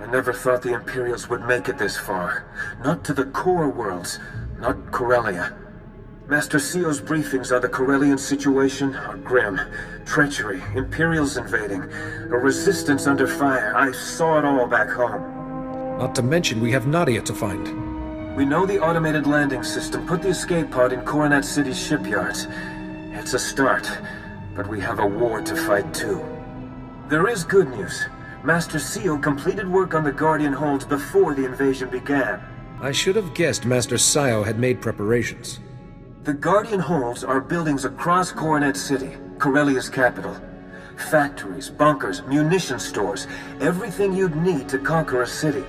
I never thought the Imperials would make it this far. Not to the core worlds, not Corellia. Master SWtOR's briefings on the Corellian situation are grim. Treachery, Imperials invading, a resistance under fire. I saw it all back home. Not to mention we have Nadia to find. We know the automated landing system put the escape pod in Coronet City's shipyards. It's a start, but we have a war to fight too. There is good news. Master SWtOR completed work on the Guardian holds before the invasion began. I should have guessed Master SWtOR had made preparations. The Guardian holds are buildings across Coronet City, Corellia's capital. Factories, bunkers, munition stores, everything you'd need to conquer a city.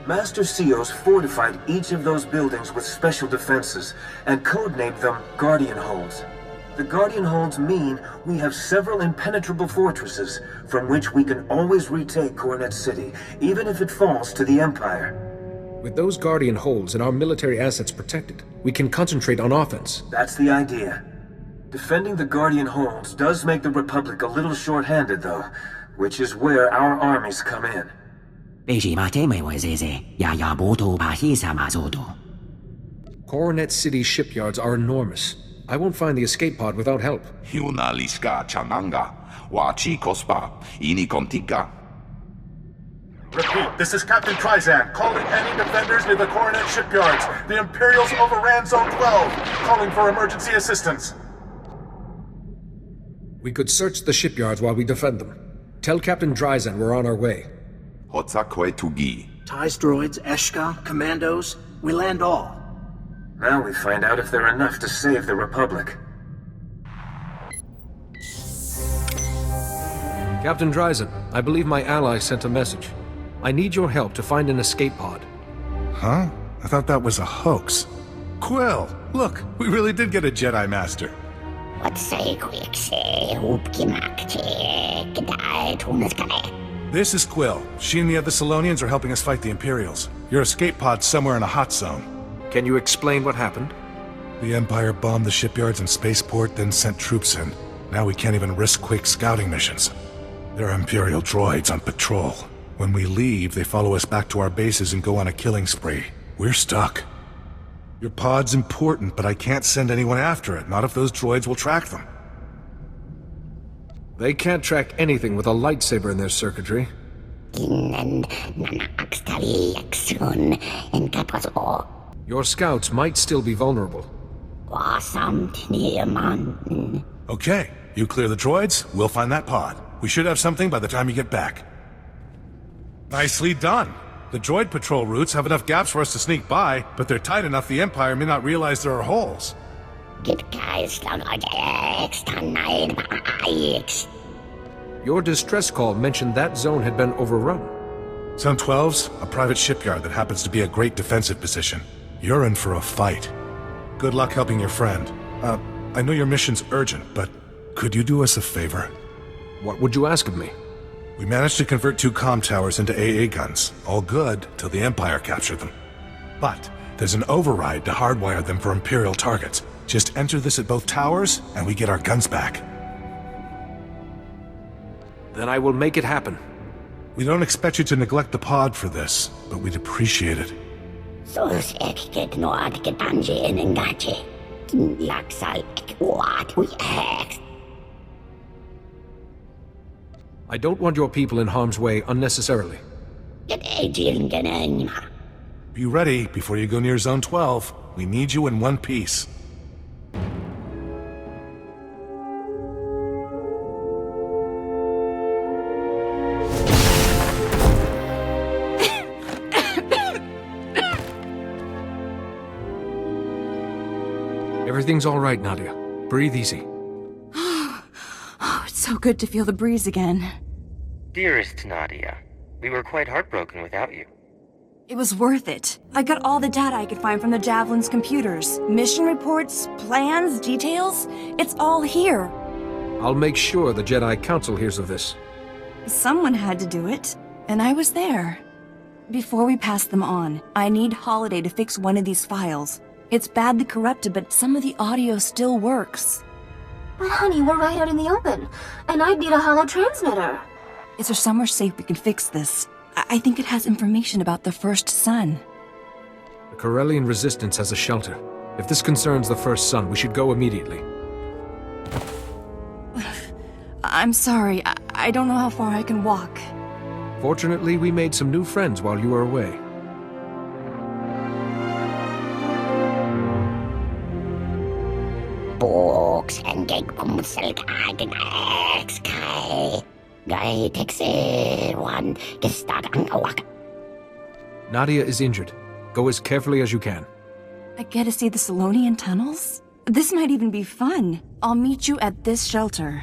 Master SWtOR's fortified each of those buildings with special defenses, and codenamed them Guardian holds. The Guardian holds mean we have several impenetrable fortresses from which we can always retake Coronet City, even if it falls to the Empire. With those Guardian holds and our military assets protected, we can concentrate on offense. That's the idea. Defending the Guardian holds does make the Republic a little short-handed, though, which is where our armies come in. Coronet City shipyards are enormous. I won't find the escape pod without help. Repeat, this is Captain Trizan, calling any defenders near the Coronet shipyards. The Imperials overran Zone 12, calling for emergency assistance. We could search the shipyards while we defend them. Tell Captain Trizan we're on our way. TIES droids, Eshka, commandos, we land all. Now we find out if they're enough to save the Republic. Captain Trizan, I believe my ally sent a message. I need your help to find an escape pod. Huh? I thought that was a hoax. Quill, look, we really did get a Jedi Master. This is Quill. She and the other Salonians are helping us fight the Imperials. Your escape pod's somewhere in a hot zone. Can you explain what happened? The Empire bombed the shipyards and spaceport, then sent troops in. Now we can't even risk quick scouting missions. There are Imperial droids on patrol. When we leave, they follow us back to our bases and go on a killing spree. We're stuck. Your pod's important, but I can't send anyone after it, not if those droids will track them. They can't track anything with a lightsaber in their circuitry. Your scouts might still be vulnerable. Okay, you clear the droids, we'll find that pod. We should have something by the time you get back. Nicely done. The droid patrol routes have enough gaps for us to sneak by, but they're tight enough the Empire may not realize there are holes. Your distress call mentioned that zone had been overrun. Zone 12's a private shipyard that happens to be a great defensive position. You're in for a fight. Good luck helping your friend. I know your mission's urgent, but could you do us a favor? What would you ask of me? We managed to convert 2 comm towers into AA guns. All good, till the Empire captured them. But there's an override to hardwire them for Imperial targets. Just enter this at both towers, and we get our guns back. Then I will make it happen. We don't expect you to neglect the pod for this, but we'd appreciate it. I don't want your people in harm's way unnecessarily. Be ready before you go near Zone 12. We need you in one piece. Everything's all right, Nadia. Breathe easy. Oh, it's so good to feel the breeze again. Dearest Nadia, we were quite heartbroken without you. It was worth it. I got all the data I could find from the Javelin's computers. Mission reports, plans, details. It's all here. I'll make sure the Jedi Council hears of this. Someone had to do it, and I was there. Before we pass them on, I need Holiday to fix one of these files. It's badly corrupted, but some of the audio still works. But honey, we're right out in the open, and I need a holo transmitter. Is there somewhere safe we can fix this? I think it has information about the first sun. The Corellian resistance has a shelter. If this concerns the first sun, we should go immediately. I'm sorry, I don't know how far I can walk. Fortunately, we made some new friends while you were away. Books and Nadia is injured. Go as carefully as you can. I get to see the Selonian tunnels? This might even be fun. I'll meet you at this shelter.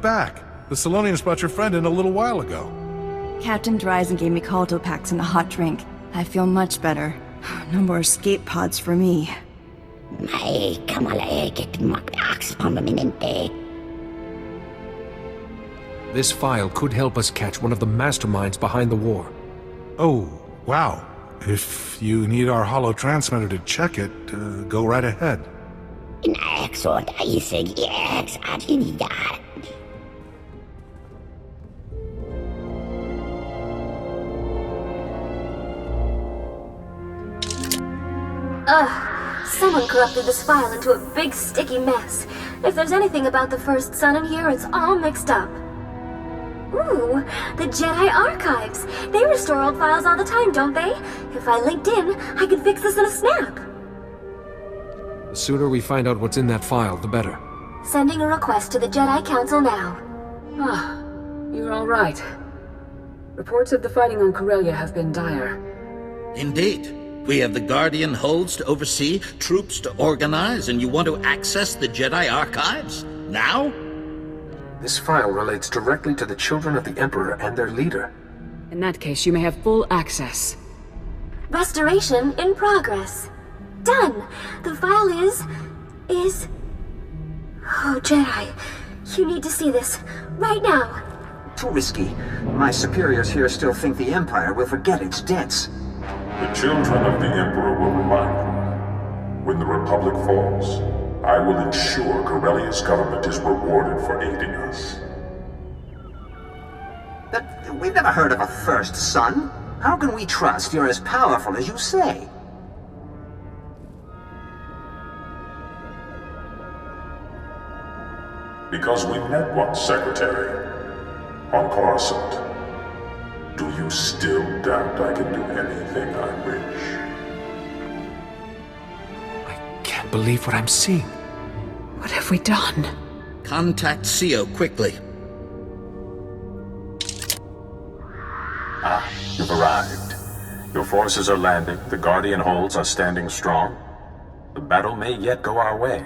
Back! The Selonians brought your friend in a little while ago. Captain Dryzen gave me Caldo packs and a hot drink. I feel much better. No more escape pods for me. This file could help us catch one of the masterminds behind the war. Oh, wow. If you need our holo transmitter to check it, go right ahead. Ugh, someone corrupted this file into a big sticky mess. If there's anything about the first sun in here, it's all mixed up. Ooh, the Jedi Archives. They restore old files all the time, don't they? If I linked in, I could fix this in a snap. The sooner we find out what's in that file, the better. Sending a request to the Jedi Council now. Ah, you're all right. Reports of the fighting on Corellia have been dire. Indeed. We have the Guardian holds to oversee, troops to organize, and you want to access the Jedi Archives? Now? This file relates directly to the children of the Emperor and their leader. In that case, you may have full access. Restoration in progress. Done! The file is... Oh, Jedi. You need to see this. Right now. Too risky. My superiors here still think the Empire will forget its debts. The children of the Emperor will remind them. When the Republic falls, I will ensure Corellia's government is rewarded for aiding us. But we've never heard of a first son. How can we trust you're as powerful as you say? Because we met once, Secretary. On Coruscant. Do you still doubt I can do anything I wish? I can't believe what I'm seeing. What have we done? Contact SWtOR quickly. Ah, you've arrived. Your forces are landing, the Guardian holds are standing strong. The battle may yet go our way.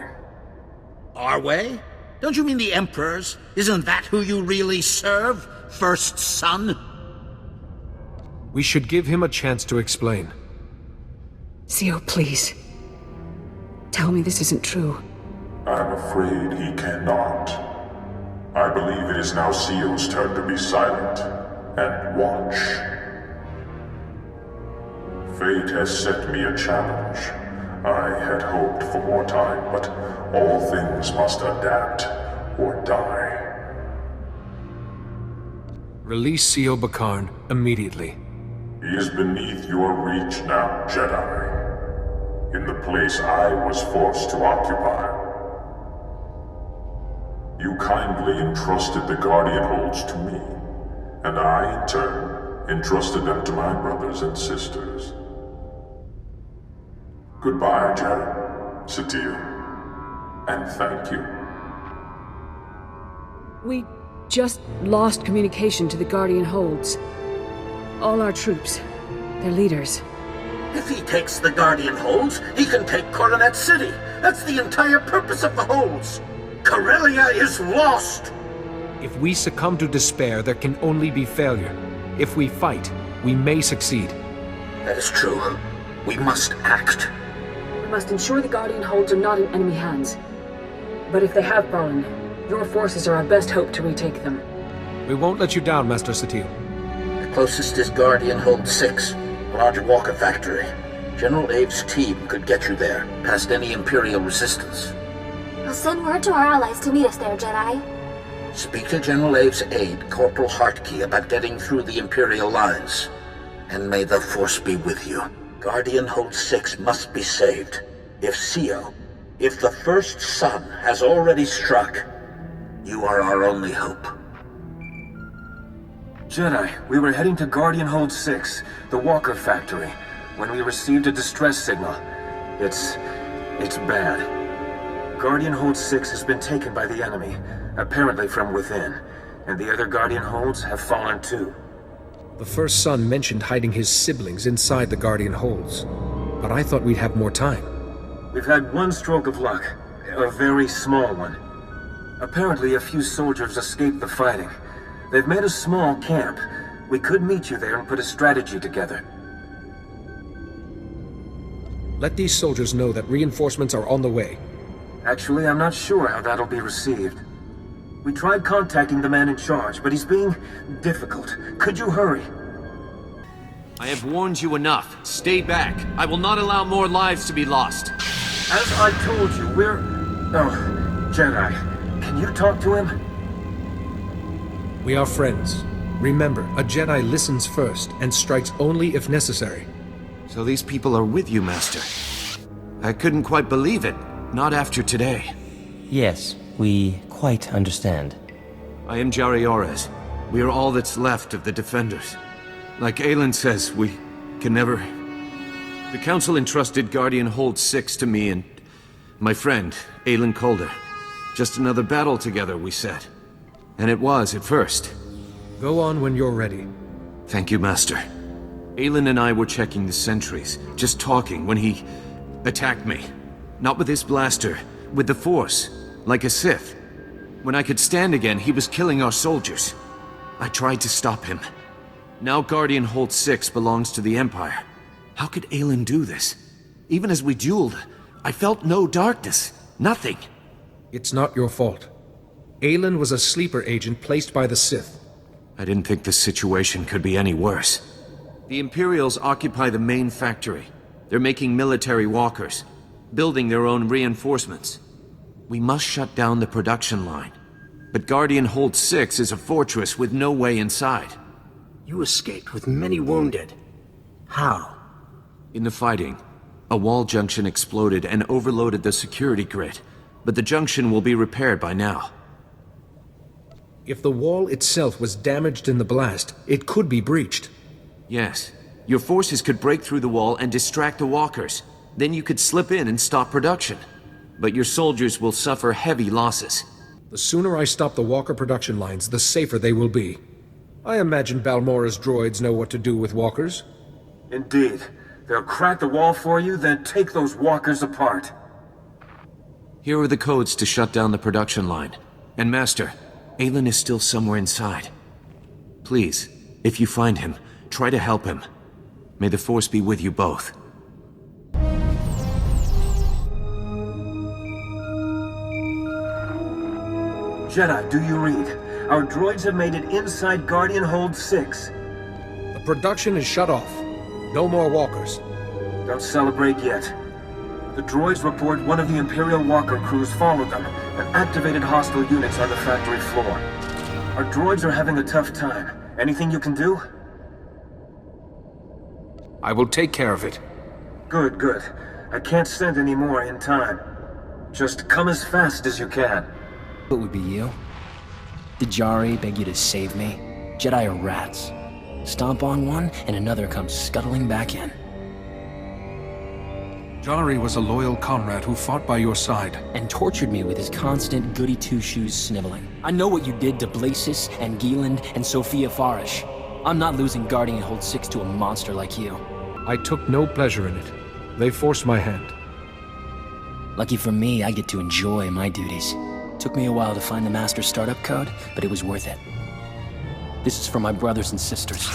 Our way? Don't you mean the Emperor's? Isn't that who you really serve? First son? We should give him a chance to explain. SWtOR, please. Tell me this isn't true. I'm afraid he cannot. I believe it is now SWtOR's turn to be silent and watch. Fate has set me a challenge. I had hoped for more time, but all things must adapt or die. Release SWtOR Bakarn immediately. He is beneath your reach now, Jedi. In the place I was forced to occupy. You kindly entrusted the Guardian holds to me, and I, in turn, entrusted them to my brothers and sisters. Goodbye, Jedi, SWtOR, and thank you. We just lost communication to the Guardian holds. All our troops, their leaders. If he takes the Guardian holds, he can take Coronet City. That's the entire purpose of the holds. Corellia is lost! If we succumb to despair, there can only be failure. If we fight, we may succeed. That is true. We must act. We must ensure the Guardian holds are not in enemy hands. But if they have fallen, your forces are our best hope to retake them. We won't let you down, Master SWtOR. The closest is Guardian Hold 6, Roger Walker Factory. General Abe's team could get you there, past any Imperial resistance. I'll send word to our allies to meet us there, Jedi. Speak to General Abe's aide, Corporal Hartkey, about getting through the Imperial lines. And may the Force be with you. Guardian Hold 6 must be saved. If the first sun has already struck, you are our only hope. Jedi, we were heading to Guardian Hold 6, the Walker factory, when we received a distress signal. It's bad. Guardian Hold 6 has been taken by the enemy, apparently from within, and the other Guardian Holds have fallen too. The first son mentioned hiding his siblings inside the Guardian Holds, but I thought we'd have more time. We've had one stroke of luck, a very small one. Apparently a few soldiers escaped the fighting. They've made a small camp. We could meet you there and put a strategy together. Let these soldiers know that reinforcements are on the way. Actually, I'm not sure how that'll be received. We tried contacting the man in charge, but he's being difficult. Could you hurry? I have warned you enough. Stay back. I will not allow more lives to be lost. As I told you, we're... Oh, Jedi. Can you talk to him? We are friends. Remember, a Jedi listens first and strikes only if necessary. So these people are with you, Master. I couldn't quite believe it. Not after today. Yes, we quite understand. I am Jari. We are all that's left of the Defenders. Like Aelin says, we can never... The Council entrusted Guardian Hold 6 to me and my friend, Aelin Calder. Just another battle together, we said. And it was at first. Go on when you're ready. Thank you, Master. Aelin and I were checking the sentries, just talking when he attacked me. Not with his blaster, with the Force, like a Sith. When I could stand again, he was killing our soldiers. I tried to stop him. Now Guardian Hold 6 belongs to the Empire. How could Aelin do this? Even as we dueled, I felt no darkness. Nothing. It's not your fault. Aelin was a sleeper agent placed by the Sith. I didn't think the situation could be any worse. The Imperials occupy the main factory. They're making military walkers, building their own reinforcements. We must shut down the production line. But Guardian Hold 6 is a fortress with no way inside. You escaped with many wounded. How? In the fighting, a wall junction exploded and overloaded the security grid, but the junction will be repaired by now. If the wall itself was damaged in the blast, it could be breached. Yes. Your forces could break through the wall and distract the walkers. Then you could slip in and stop production. But your soldiers will suffer heavy losses. The sooner I stop the walker production lines, the safer they will be. I imagine Balmora's droids know what to do with walkers. Indeed. They'll crack the wall for you, then take those walkers apart. Here are the codes to shut down the production line. And Master, Aelin is still somewhere inside. Please, if you find him, try to help him. May the Force be with you both. Jedi, do you read? Our droids have made it inside Guardian Hold 6. The production is shut off. No more walkers. Don't celebrate yet. The droids report one of the Imperial walker crews followed them and activated hostile units on the factory floor. Our droids are having a tough time. Anything you can do? I will take care of it. Good, good. I can't send any more in time. Just come as fast as you can. What would be you? Did Jari beg you to save me? Jedi are rats. Stomp on one, and another comes scuttling back in. Jari was a loyal comrade who fought by your side. And tortured me with his constant goody-two-shoes sniveling. I know what you did to Blasis and Gieland and Sophia Farish. I'm not losing Guardian Hold 6 to a monster like you. I took no pleasure in it. They forced my hand. Lucky for me, I get to enjoy my duties. Took me a while to find the master startup code, but it was worth it. This is for my brothers and sisters.